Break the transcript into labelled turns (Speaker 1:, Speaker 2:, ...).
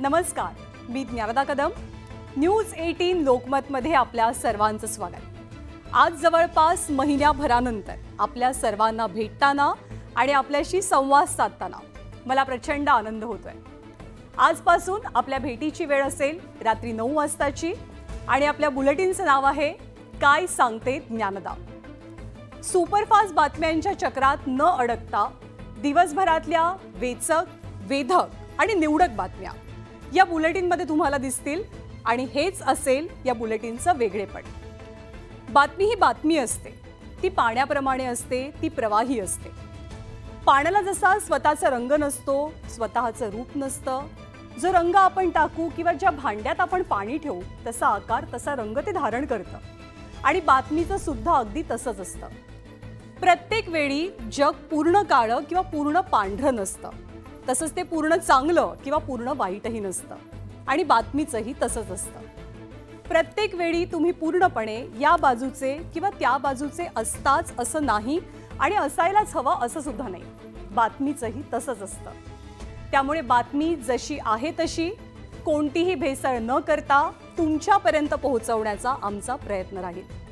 Speaker 1: नमस्कार, मी ज्ञानदा कदम. न्यूज 18 लोकमतमध्ये आपल्या सर्वांचं स्वागत. आज जवळपास महिन्याभरानंतर आपल्या सर्वांना भेटताना आणि आपल्याशी संवाद साधताना मला प्रचंड आनंद होतोय. आजपासून आपल्या भेटीची वेळ असेल रात्री 9 वाजताची आणि आपल्या बुलेटिनचं नाव आहे काय सांगते ज्ञानदा. सुपरफास्ट बातम्यांच्या चक्रात न अडकता दिवसभरातल्या वेचक, वेधक आणि निवडक बातम्या या बुलेटिनमध्ये तुम्हाला दिसतील आणि हेच असेल या बुलेटिनचं वेगळेपण. बातमी ही बातमी असते, ती पाण्याप्रमाणे असते, ती प्रवाही असते. पाण्याला जसा स्वतःचा रंग नसतो, स्वतःचं रूप नसतं, जो रंग आपण टाकू किंवा ज्या भांड्यात आपण पाणी ठेवू तसा आकार तसा रंग ते धारण करतं. आणि बातमीचं सुद्धा अगदी तसंच असतं. प्रत्येक वेळी जग पूर्ण काळं किंवा पूर्ण पांढरं नसतं, तसंच ते पूर्ण चांगलं किंवा पूर्ण वाईटही नसतं. आणि बातमीचंही तसंच असतं. प्रत्येक वेळी तुम्ही पूर्णपणे या बाजूचे किंवा त्या बाजूचे असताच असं नाही आणि असायलाच हवं असं सुद्धा नाही. बातमीचंही तसंच असतं. त्यामुळे बातमी जशी आहे तशी कोणतीही भेसळ न करता तुमच्यापर्यंत पोहोचवण्याचा आमचा प्रयत्न राहील.